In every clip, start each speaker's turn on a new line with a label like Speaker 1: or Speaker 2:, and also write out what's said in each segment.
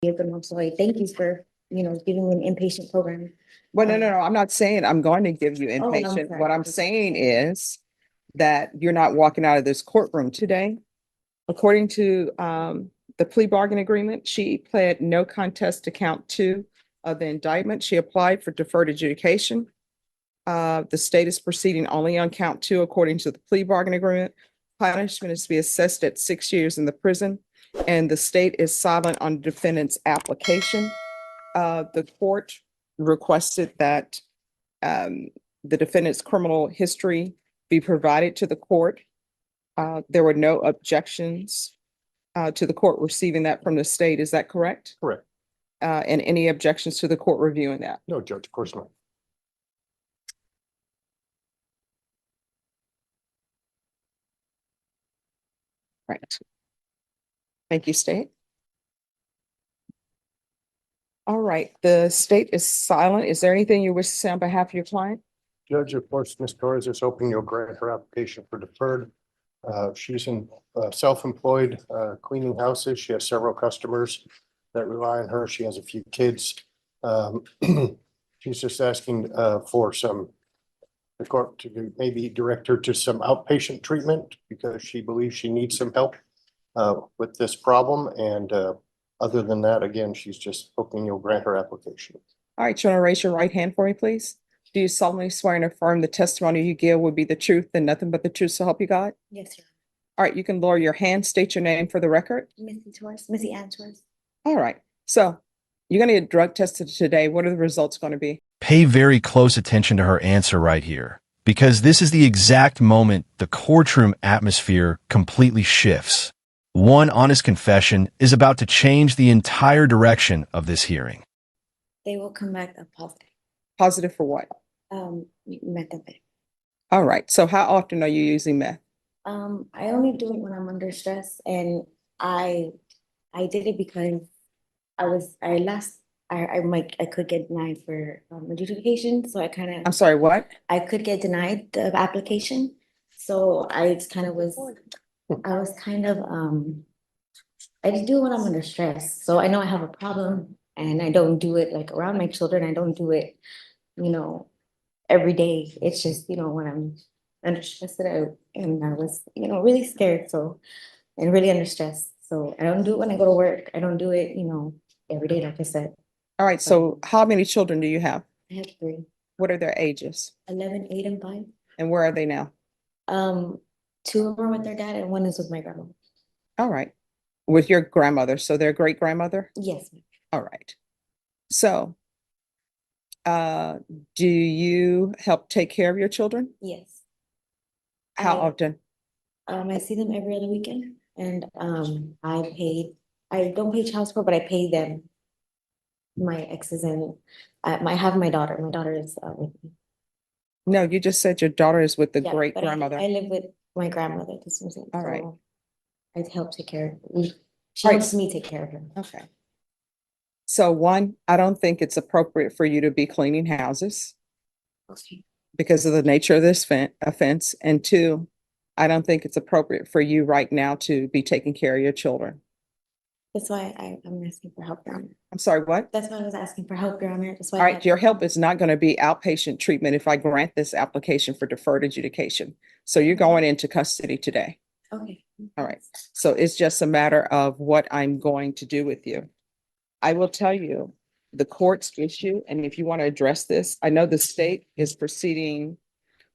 Speaker 1: Be a good mom. So I thank you for, giving me an inpatient program.
Speaker 2: Well, no. I'm not saying I'm going to give you
Speaker 1: Oh, I'm
Speaker 2: inpatient.
Speaker 1: sorry.
Speaker 2: What I'm saying is that you're not walking out of this courtroom today. According to the plea bargain agreement, she pled no contest to count 2 of the indictment. She applied for deferred adjudication. The state is proceeding only on count 2 according to the plea bargain agreement. Punishment is to be assessed at 6 years in the prison, and the state is silent on the defendant's application. The court requested that the defendant's criminal history be provided to the court. There were no objections to the court receiving that from the state. Is that correct?
Speaker 3: Correct.
Speaker 2: And any objections to the court reviewing that?
Speaker 3: No, Judge, of course not.
Speaker 2: Right. Thank you, state. All right, the state is silent. Is there anything you wish to say on behalf of your client?
Speaker 3: Judge, of course, Ms. Torres is hoping you'll grant her application for deferred. She's in self-employed cleaning houses. She has several customers that rely on her. She has a few kids. She's just asking for the court to maybe direct her to some outpatient treatment because she believes she needs some help with this problem. And other than that, again, she's just hoping you'll grant her application.
Speaker 2: All right, you want to raise your right hand for me, please? Do you solemnly swear and affirm the testimony you give will be the truth and nothing but the truth, so help you God?
Speaker 1: Yes, Your
Speaker 2: All right, you can lower your hand, state your name for the record.
Speaker 1: Honor. Missy Ann Torres.
Speaker 2: All right, so you're going to get drug tested today. What are the results going to be?
Speaker 4: Pay very close attention to her answer right here, because this is the exact moment the courtroom atmosphere completely shifts. One honest confession is about to change the entire direction of this hearing.
Speaker 1: They will come back a positive.
Speaker 2: Positive for what?
Speaker 1: Methamphetamine.
Speaker 2: All right, so how often are you using meth?
Speaker 1: I only do it when I'm under stress, and I did it because I could get denied for adjudication, so
Speaker 2: I'm sorry, what?
Speaker 1: I could get denied the application, so I just do it when I'm under stress. So I know I have a problem, and I don't do it like around my children. I don't do it, every day. It's just, when I'm under stress and I was, really scared. And really under stress. So I don't do it when I go to work. I don't do it, every day, like I said.
Speaker 2: All right, so how many children do you have?
Speaker 1: I have 3,
Speaker 2: What are their ages?
Speaker 1: 11, 8, and 5.
Speaker 2: And where are they now?
Speaker 1: 2 of them are with their dad and 1 is with my grandma.
Speaker 2: All right, with your grandmother, so their great grandmother?
Speaker 1: Yes.
Speaker 2: All right. So, do you help take care of your children?
Speaker 1: Yes.
Speaker 2: How
Speaker 1: I-
Speaker 2: often?
Speaker 1: I see them every other weekend, and I don't pay child support, but I pay them. My exes and I have my daughter. My daughter is with me.
Speaker 2: No, you just said your daughter is with the
Speaker 1: Yeah,
Speaker 2: great
Speaker 1: but
Speaker 2: grandmother.
Speaker 1: I live with my grandmother. This was it.
Speaker 2: All right.
Speaker 1: So I help take care of her. She
Speaker 2: Right.
Speaker 1: helps me take care of her.
Speaker 2: Okay. So 1, I don't think it's appropriate for you to be cleaning houses
Speaker 1: Okay.
Speaker 2: because of the nature of this offense. And 2, I don't think it's appropriate for you right now to be taking care of your children.
Speaker 1: That's why I'm asking for help, Your Honor.
Speaker 2: I'm sorry, what?
Speaker 1: That's why I was asking for help, Your Honor. That's why.
Speaker 2: All right, your help is not going to be outpatient treatment if I grant this application for deferred adjudication. So you're going into custody today.
Speaker 1: Okay.
Speaker 2: All right. So it's just a matter of what I'm going to do with you. I will tell you the court's issue, and if you want to address this, I know the state is proceeding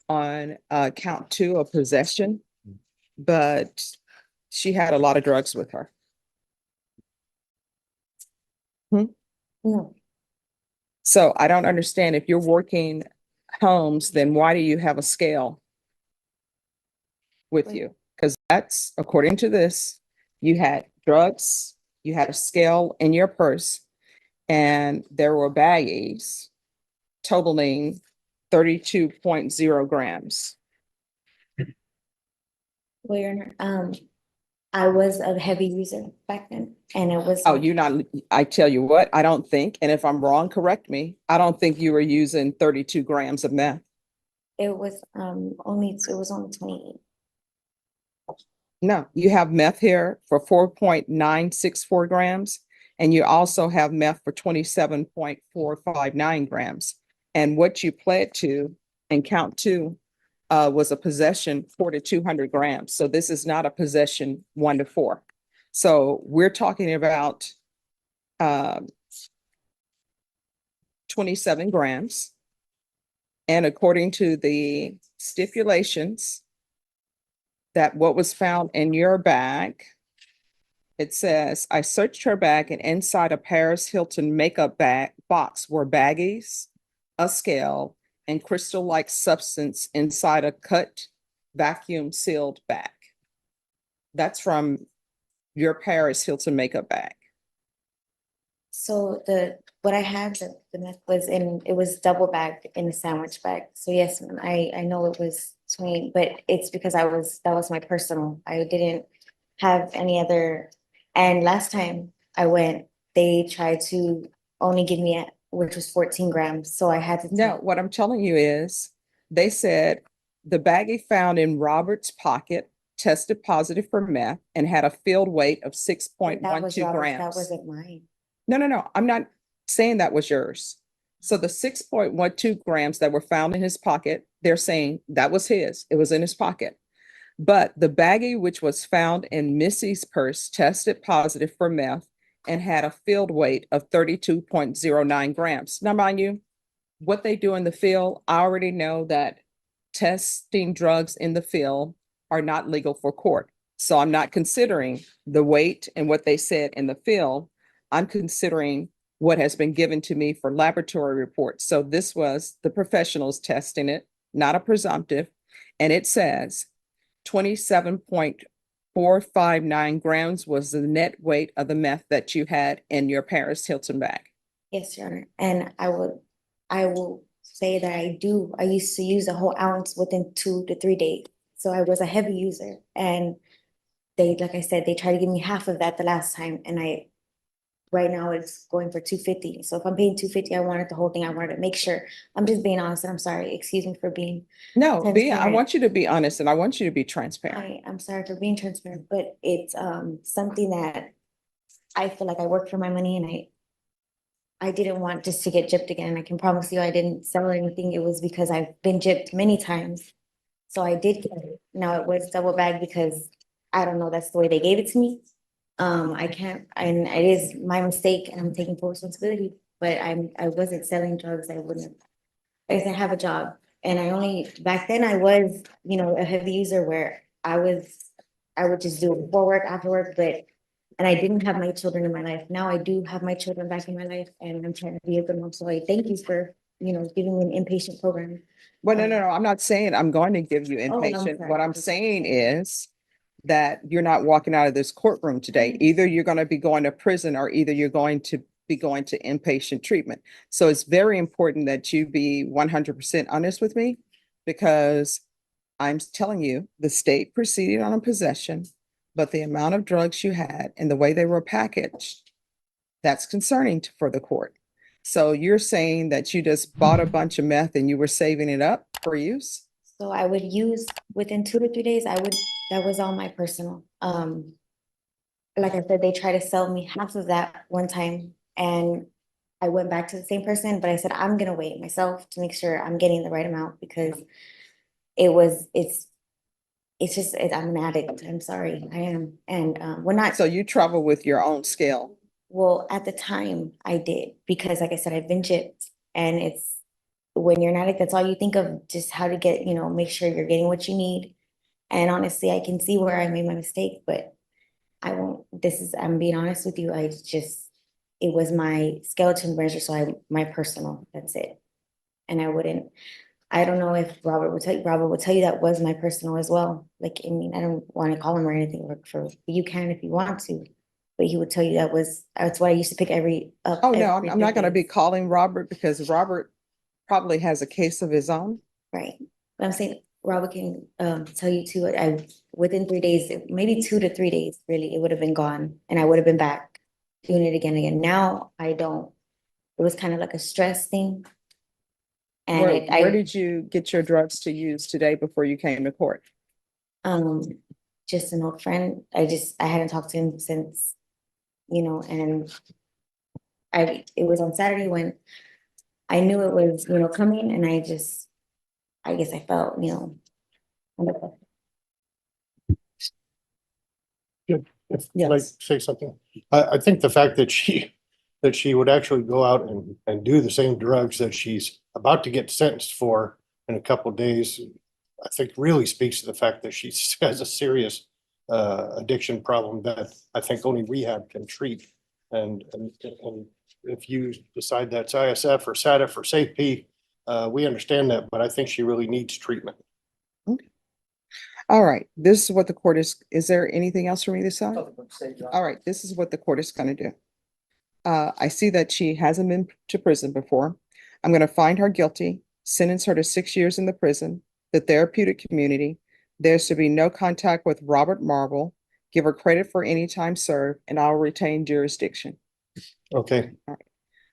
Speaker 2: on count 2 of possession, but she had a lot of drugs with her.
Speaker 1: No.
Speaker 2: So I don't understand, if you're working homes, then why do you have a scale with you? Because that's, according to this, you had drugs, you had a scale in your purse, and there were baggies totaling 32.0 grams.
Speaker 1: Well, Your Honor, I was a heavy user back then, and it was.
Speaker 2: Oh, you're not, I tell you what, I don't think, and if I'm wrong, correct me, I don't think you were using 32 grams of meth.
Speaker 1: It was only 28.
Speaker 2: No, you have meth here for 4.964 grams, And you also have meth for 27.459 grams. And what you pled to in count two was a possession 4 to 200 grams. So this is not a possession 1 to 4. So we're talking about 27 grams. And according to the stipulations, that what was found in your bag, it says, I searched her bag and inside a Paris Hilton makeup bag box were baggies, a scale, and crystal-like substance inside a cut vacuum sealed bag. That's from your Paris Hilton makeup bag.
Speaker 1: So what I had, the meth was it was double bagged in a sandwich bag. So yes, ma'am, I know it was 20, but it's because that was my personal. I didn't have any other. And last time I went, they tried to only give me which was 14 grams. So I had to.
Speaker 2: No, what I'm telling you is, they said the baggie found in Robert's pocket tested positive for meth and had a field weight of
Speaker 1: That was
Speaker 2: 6.12
Speaker 1: Robert's,
Speaker 2: grams.
Speaker 1: that wasn't mine.
Speaker 2: No, I'm not saying that was yours. So the 6.12 grams that were found in his pocket, they're saying that was his. It was in his pocket. But the baggie, which was found in Missy's purse, tested positive for meth and had a field weight of 32.09 grams. Now, mind you, what they do in the field, I already know that testing drugs in the field are not legal for court. So I'm not considering the weight and what they said in the field. I'm considering what has been given to me for laboratory reports. So this was the professionals testing it, not a presumptive. And it says 27.459 grams was the net weight of the meth that you had in your Paris Hilton bag.
Speaker 1: Yes, Your Honor. And I will say that I used to use a whole ounce within 2 to 3 days. So I was a heavy user and like I said, they tried to give me half of that the last time and right now it's going for 250. So if I'm paying 250, I wanted the whole thing. I wanted to make sure. I'm just being honest and I'm sorry. Excuse me for being.
Speaker 2: No, I
Speaker 1: Transparent.
Speaker 2: want you to be honest and I want you to be transparent.
Speaker 1: I'm sorry for being transparent, but it's something that I feel like I worked for my money and I didn't want just to get gypped again. I can promise you I didn't sell anything. It was because I've been gypped many times. So I did get it. Now it was double bagged because I don't know, that's the way they gave it to me. I can't, and it is my mistake and I'm taking full responsibility, but I wasn't selling drugs. I wouldn't. I guess I have a job and back then I was, a heavy user where I would just do it before work, after work, and I didn't have my children in my life. Now I do have my children back in my life and I'm trying to be a good mom. So I thank you for, giving me an inpatient program.
Speaker 2: Well, no, I'm not saying I'm going to give you
Speaker 1: Oh, I'm
Speaker 2: inpatient.
Speaker 1: sorry.
Speaker 2: What I'm saying is that you're not walking out of this courtroom today. Either you're going to be going to prison or either you're going to be going to inpatient treatment. So it's very important that you be 100% honest with me because I'm telling you, the state proceeded on a possession, but the amount of drugs you had and the way they were packaged, that's concerning for the court. So you're saying that you just bought a bunch of meth and you were saving it up for use?
Speaker 1: So I would use within 2 to 3 days, that was all my personal. Like I said, they tried to sell me half of that one time and I went back to the same person, but I said, I'm gonna weigh it myself to make sure I'm getting the right amount because I'm an addict. I'm sorry, I am. And we're not.
Speaker 2: So you travel with your own scale?
Speaker 1: Well, at the time I did, because like I said, I've been gypped and when you're an addict, that's all you think of, just how to get, make sure you're getting what you need. And honestly, I can see where I made my mistake, but I'm being honest with you. It was my skeleton measure. So my personal, that's it. And I don't know if Robert would tell you that was my personal as well. Like, I mean, I don't want to call him or anything you can if you want to. But he would tell you that's what I used to pick
Speaker 2: Oh, no, I'm not going to be calling Robert because Robert probably has a case of his own.
Speaker 1: Right. But I'm saying Robert can tell you too, within 3 days, maybe 2 to 3 days, really, it would have been gone and I would have been back doing it again and again. Now I don't. It was kind of like a stress thing. And
Speaker 2: Where did you get your drugs to use today before you came to court?
Speaker 1: Just an old friend. I hadn't talked to him since, and it was on Saturday when I knew it was, coming, and I guess I felt, under pressure.
Speaker 3: If can I
Speaker 2: Yes.
Speaker 3: say something? I think the fact that she would actually go out and do the same drugs that she's about to get sentenced for in a couple of days, I think really speaks to the fact that she has a serious addiction problem that I think only rehab can treat. And if you decide that's ISF or SATF or SAFP, we understand that, but I think she really needs treatment.
Speaker 2: All right, this is what the court is there anything else for me to say? All right, this is what the court is gonna do. I see that she hasn't been to prison before. I'm gonna find her guilty, sentence her to 6 years in the prison, the therapeutic community. There's to be no contact with Robert Marble, give her credit for any time served, and I'll retain jurisdiction.
Speaker 3: Okay,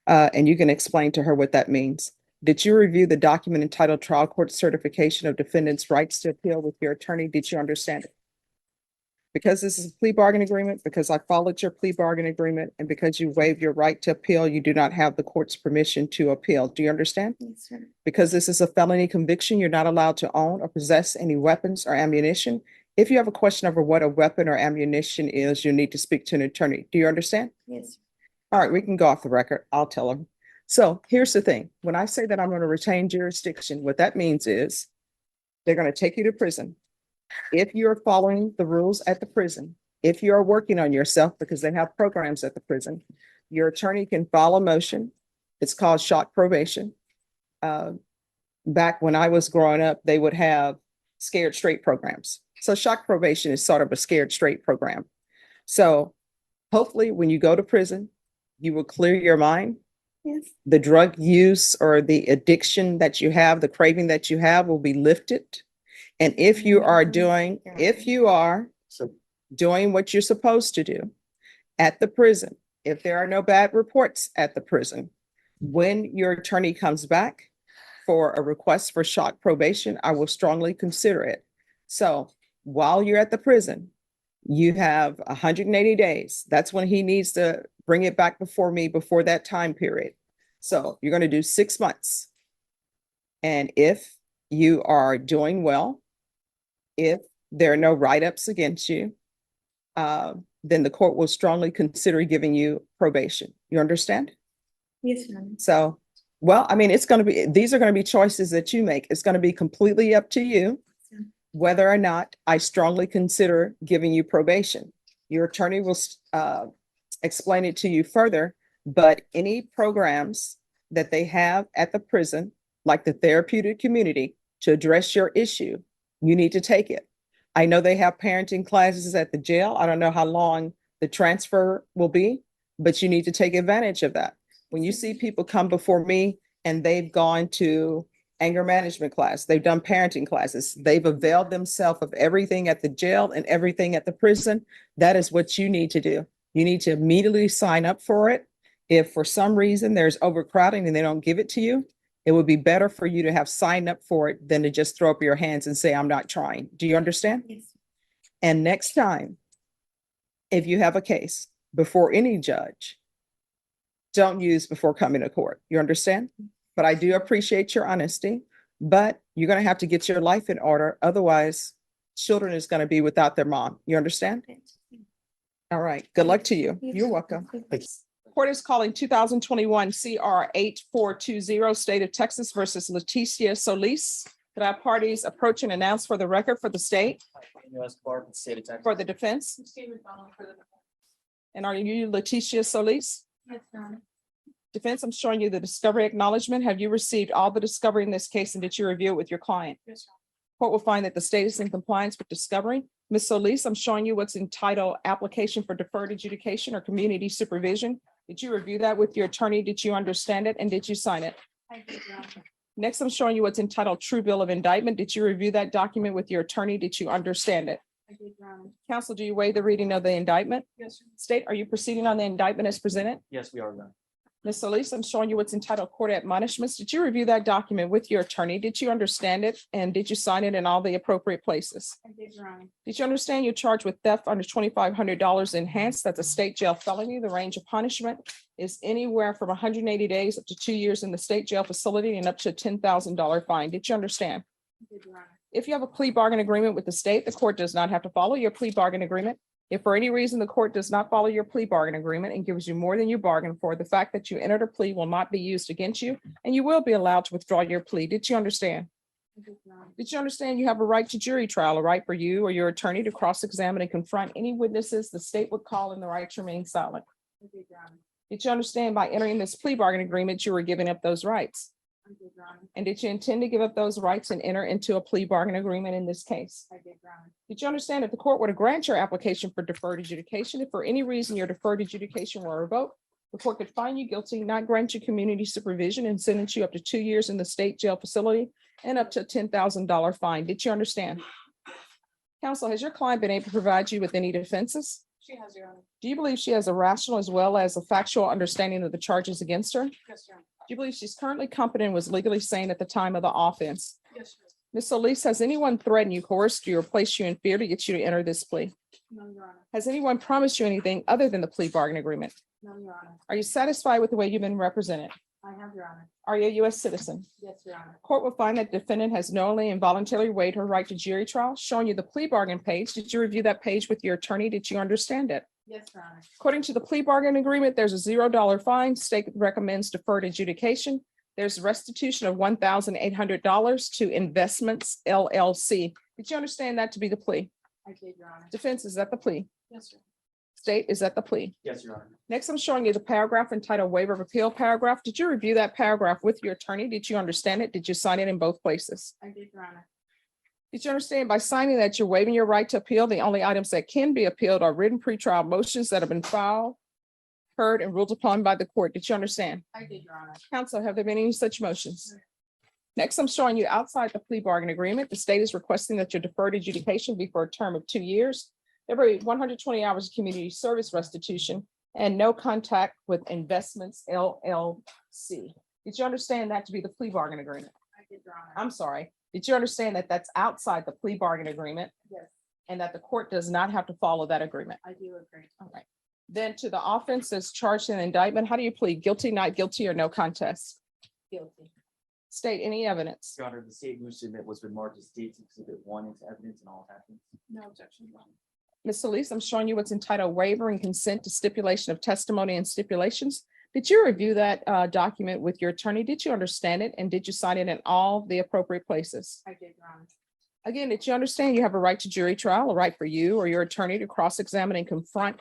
Speaker 2: And you can explain to her what that means. Did you review the document entitled Trial Court Certification of Defendants' Rights to Appeal with your attorney? Did you understand it? Because this is a plea bargain agreement, because I followed your plea bargain agreement, and because you waived your right to appeal, you do not have the court's permission to appeal. Do you understand?
Speaker 1: Yes, sir.
Speaker 2: Because this is a felony conviction, you're not allowed to own or possess any weapons or ammunition. If you have a question over what a weapon or ammunition is, you need to speak to an attorney. Do you understand?
Speaker 1: Yes.
Speaker 2: All right, we can go off the record. I'll tell them. So here's the thing. When I say that I'm going to retain jurisdiction, what that means is they're going to take you to prison. If you're following the rules at the prison, if you're working on yourself, because they have programs at the prison, your attorney can file a motion. It's called shock probation. Back when I was growing up, they would have scared straight programs. So shock probation is sort of a scared straight program. So hopefully when you go to prison, you will clear your mind.
Speaker 1: Yes.
Speaker 2: The drug use or the addiction that you have, the craving that you have will be lifted. And if you are doing what you're supposed to do at the prison, if there are no bad reports at the prison, when your attorney comes back for a request for shock probation, I will strongly consider it. So while you're at the prison, you have 180 days. That's when he needs to bring it back before me before that time period. So you're going to do 6 months. And if you are doing well, if there are no write-ups against you, then the court will strongly consider giving you probation. You understand?
Speaker 1: Yes, ma'am.
Speaker 2: So, well, I mean, these are going to be choices that you make. It's going to be completely up to you whether or not I strongly consider giving you probation. Your attorney will explain it to you further, but any programs that they have at the prison, like the therapeutic community, to address your issue, you need to take it. I know they have parenting classes at the jail. I don't know how long the transfer will be, but you need to take advantage of that. When you see people come before me and they've gone to anger management class, they've done parenting classes, they've availed themselves of everything at the jail and everything at the prison, that is what you need to do. You need to immediately sign up for it. If for some reason there's overcrowding and they don't give it to you, it would be better for you to have signed up for it than to just throw up your hands and say, I'm not trying. Do you understand?
Speaker 1: Yes.
Speaker 2: And next time, if you have a case before any judge, don't use before coming to court. You understand? But I do appreciate your honesty, but you're going to have to get your life in order. Otherwise, children is going to be without their mom. You understand? All right. Good luck to you. You're welcome. Court is calling 2021 CR 8420, State of Texas versus Leticia Solis. Could our parties approach and announce for the record for the state? For the defense? And are you Leticia Solis?
Speaker 1: Yes, ma'am.
Speaker 2: Defense, I'm showing you the discovery acknowledgement. Have you received all the discovery in this case and did you review it with your client?
Speaker 1: Yes, ma'am.
Speaker 2: Court will find that the state is in compliance with discovery. Ms. Solis, I'm showing you what's entitled Application for Deferred Adjudication or Community Supervision. Did you review that with your attorney? Did you understand it? And did you sign it?
Speaker 1: I did, Your Honor.
Speaker 2: Next, I'm showing you what's entitled True Bill of Indictment. Did you review that document with your attorney? Did you understand it?
Speaker 1: I did, Your Honor.
Speaker 2: Counsel, do you waive the reading of the indictment?
Speaker 1: Yes, sir.
Speaker 2: State, are you proceeding on the indictment as presented?
Speaker 5: Yes, we are done.
Speaker 2: Ms. Solis, I'm showing you what's entitled Court Admonishments. Did you review that document with your attorney? Did you understand it? And did you sign it in all the appropriate places?
Speaker 5: I did, Your Honor.
Speaker 2: Did you understand you're charged with theft under $2,500 enhanced? That's a state jail felony. The range of punishment is anywhere from 180 days up to 2 years in the state jail facility and up to a $10,000 fine. Did you understand?
Speaker 5: I did, Your Honor.
Speaker 2: If you have a plea bargain agreement with the state, the court does not have to follow your plea bargain agreement. If for any reason the court does not follow your plea bargain agreement and gives you more than you bargained for, the fact that you entered a plea will not be used against you, and you will be allowed to withdraw your plea. Did you understand?
Speaker 5: I did, Your Honor.
Speaker 2: Did you understand you have a right to jury trial, a right for you or your attorney to cross-examine and confront any witnesses the state would call in the right to remain silent?
Speaker 5: I did, Your Honor.
Speaker 2: Did you understand by entering this plea bargain agreement, you were giving up those rights?
Speaker 5: I did, Your Honor.
Speaker 2: And did you intend to give up those rights and enter into a plea bargain agreement in this case?
Speaker 5: I did, Your Honor.
Speaker 2: Did you understand if the court were to grant your application for deferred adjudication, if for any reason your deferred adjudication were revoked, the court could find you guilty, not grant you community supervision, and sentence you up to 2 years in the state jail facility and up to a $10,000 fine? Did you understand? Counsel, has your client been able to provide you with any defenses?
Speaker 5: She has, Your Honor.
Speaker 2: Do you believe she has a rational as well as a factual understanding of the charges against her? Do
Speaker 5: Yes, Your Honor.
Speaker 2: you believe she's currently competent and was legally sane at the time of the offense?
Speaker 5: Yes, Your Honor.
Speaker 2: Ms. Solis, has anyone threatened you, coerced you, or placed you in fear to get you to enter this plea?
Speaker 5: No, Your Honor.
Speaker 2: Has anyone promised you anything other than the plea bargain agreement?
Speaker 5: No, Your Honor.
Speaker 2: Are you satisfied with the way you've been represented?
Speaker 5: I have, Your Honor.
Speaker 2: Are you a U.S. citizen?
Speaker 5: Yes, Your Honor.
Speaker 2: Court will find that defendant has knowingly and voluntarily waived her right to jury trial, showing you the plea bargain page. Did you review that page with your attorney? Did you understand it?
Speaker 5: Yes, Your Honor.
Speaker 2: According to the plea bargain agreement, there's a $0 fine. State recommends deferred adjudication. There's restitution of $1,800 to Investments LLC. Did you understand that to be the plea?
Speaker 5: I did, Your Honor.
Speaker 2: Defense, is that the plea?
Speaker 5: Yes, Your Honor.
Speaker 2: State, is that the plea?
Speaker 6: Yes, Your Honor.
Speaker 2: Next, I'm showing you the paragraph entitled Waiver of Appeal paragraph. Did you review that paragraph with your attorney? Did you understand it? Did you sign it in both places?
Speaker 5: I did, Your Honor.
Speaker 2: Did you understand by signing that you're waiving your right to appeal? The only items that can be appealed are written pretrial motions that have been filed, heard, and ruled upon by the court. Did you understand?
Speaker 5: I did, Your Honor.
Speaker 2: Counsel, have there been any such motions? Next, I'm showing you outside the plea bargain agreement. The state is requesting that your deferred adjudication be for a term of 2 years. There will be 120 hours of community service restitution and no contact with Investments LLC. Did you understand that to be the plea bargain agreement?
Speaker 5: I did, Your Honor.
Speaker 2: I'm sorry. Did you understand that that's outside the plea bargain agreement
Speaker 5: Yes,
Speaker 2: and that the court does not have to follow that agreement?
Speaker 5: I do agree.
Speaker 2: All right. Then to the offenses charged in the indictment, how do you plead? Guilty, not guilty, or no contest?
Speaker 5: Guilty.
Speaker 2: State any evidence.
Speaker 6: Your Honor, the state moves to admit what's been marked as State's Exhibit 1 into evidence and all attachments.
Speaker 5: No objection, Your Honor.
Speaker 2: Ms. Solis, I'm showing you what's entitled Waiver and Consent to Stipulation of Testimony and Stipulations. Did you review that document with your attorney? Did you understand it? And did you sign it in all the appropriate places?
Speaker 5: I did, Your Honor.
Speaker 2: Again, did you understand you have a right to jury trial, a right for you or your attorney to cross-examine and confront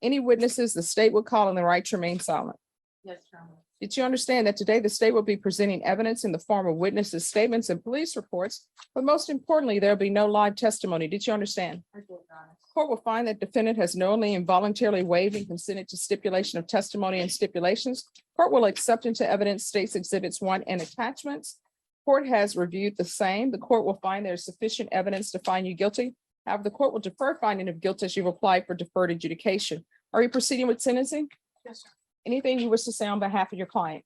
Speaker 2: any witnesses the state would call on the right to remain silent?
Speaker 5: Yes, Your Honor.
Speaker 2: Did you understand that today the state will be presenting evidence in the form of witnesses' statements and police reports, but most importantly, there'll be no live testimony? Did you understand?
Speaker 5: I did, Your Honor.
Speaker 2: Court will find that defendant has knowingly and voluntarily waived and consented to stipulation of testimony and stipulations. Court will accept into evidence states exhibits 1 and attachments. Court has reviewed the same. The court will find there is sufficient evidence to find you guilty. However, the court will defer finding of guilt as you've applied for deferred adjudication. Are you proceeding with sentencing?
Speaker 5: Yes, sir.
Speaker 2: Anything you wish to say on behalf of your client?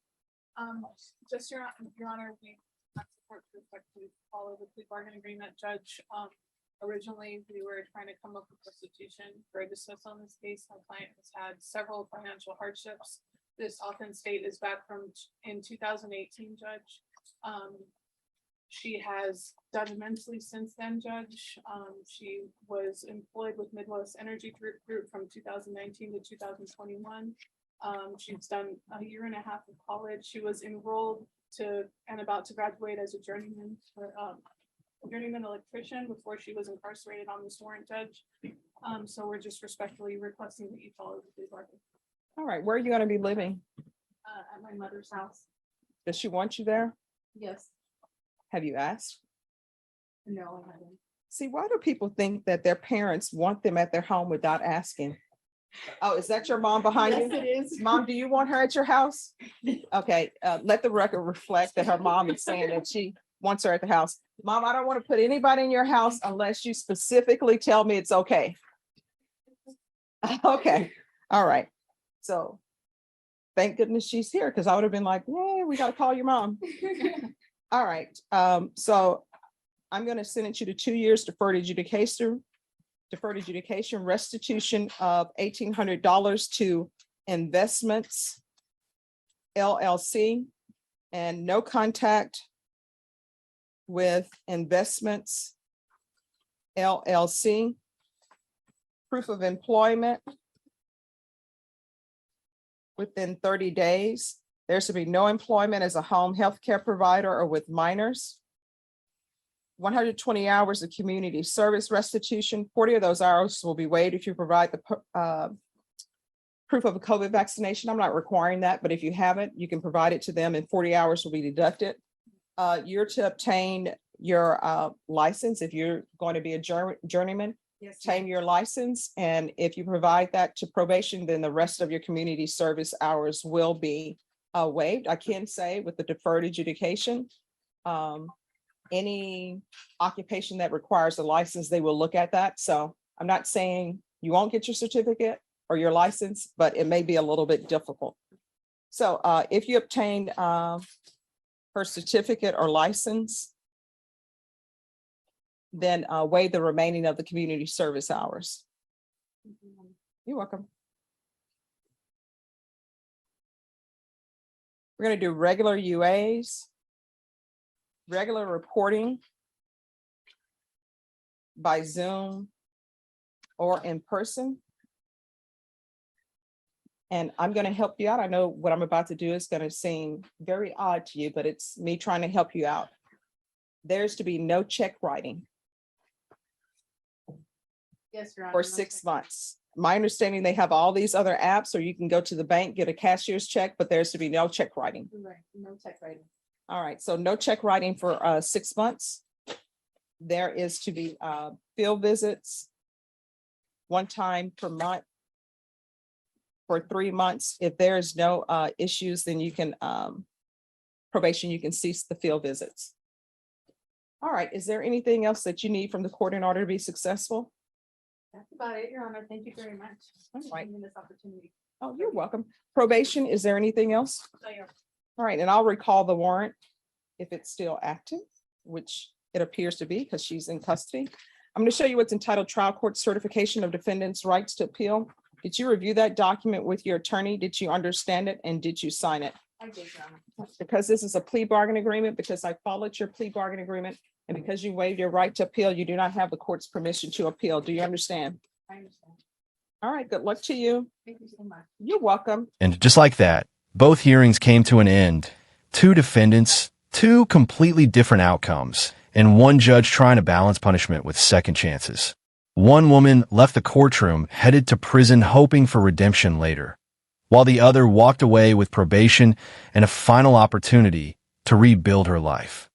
Speaker 5: Just Your Honor, we have support to effectively follow the plea bargain agreement, Judge. Originally, we were trying to come up with restitution for a dismissal in this case. My client has had several financial hardships. This offense date is back from in 2018, Judge. She has done immensely since then, Judge. She was employed with Midwest Energy Group from 2019 to 2021. She's done a year and a half of college. She was enrolled to and about to graduate as a journeyman electrician before she was incarcerated on this warrant, Judge. So we're just respectfully requesting that you follow the plea bargain.
Speaker 2: All right, where are you going to be living?
Speaker 5: At my mother's house.
Speaker 2: Does she want you there?
Speaker 5: Yes.
Speaker 2: Have you asked?
Speaker 5: No, I haven't.
Speaker 2: See, why do people think that their parents want them at their home without asking? Oh, is that your mom behind you?
Speaker 5: Yes, it is.
Speaker 2: Mom, do you want her at your house? Okay, let the record reflect that her mom is saying that she wants her at the house. Mom, I don't want to put anybody in your house unless you specifically tell me it's okay. Okay, all right. So Thank goodness she's here, because I would have been like, yeah, we gotta call your mom. All right, so I'm gonna sentence you to 2 years deferred adjudication, restitution of $1,800 to Investments LLC, and no contact with Investments LLC. Proof of employment within 30 days. There should be no employment as a home health care provider or with minors. 120 hours of community service restitution. 40 of those hours will be waived if you provide the proof of a COVID vaccination. I'm not requiring that, but if you have it, you can provide it to them and 40 hours will be deducted. You're to obtain your license if you're going to be a journeyman. Obtain your license, and if you provide that to probation, then the rest of your community service hours will be waived. I can say with the deferred adjudication, any occupation that requires a license, they will look at that. So I'm not saying you won't get your certificate or your license, but it may be a little bit difficult. So if you obtain her certificate or license, then waive the remaining of the community service hours. You're welcome. We're going to do regular UAs, regular reporting by Zoom or in person. And I'm going to help you out. I know what I'm about to do is going to seem very odd to you, but it's me trying to help you out. There's to be no check writing.
Speaker 5: Yes, Your Honor.
Speaker 2: For 6 months. My understanding, they have all these other apps, or you can go to the bank, get a cashier's check, but there's to be no check writing.
Speaker 5: Right, no check writing.
Speaker 2: All right, so no check writing for 6 months. There is to be field visits 1 time per month for 3 months. If there is no issues, then you can probation, you can cease the field visits. All right, is there anything else that you need from the court in order to be successful?
Speaker 5: That's about it, Your Honor. Thank you very much.
Speaker 2: All right.
Speaker 5: For giving me this opportunity.
Speaker 2: Oh, you're welcome. Probation, is there anything else?
Speaker 5: So, Your-
Speaker 2: All right, and I'll recall the warrant if it's still active, which it appears to be because she's in custody. I'm going to show you what's entitled Trial Court Certification of Defendants' Rights to Appeal. Did you review that document with your attorney? Did you understand it? And did you sign it?
Speaker 5: I did, Your Honor.
Speaker 2: Because this is a plea bargain agreement, because I followed your plea bargain agreement, and because you waived your right to appeal, you do not have the court's permission to appeal. Do you understand?
Speaker 5: I understand.
Speaker 2: All right, good luck to you.
Speaker 5: Thank you so much.
Speaker 2: You're welcome.
Speaker 4: And just like that, both hearings came to an end. 2 defendants, 2 completely different outcomes, and 1 judge trying to balance punishment with second chances. 1 woman left the courtroom headed to prison hoping for redemption later, while the other walked away with probation and a final opportunity to rebuild her life.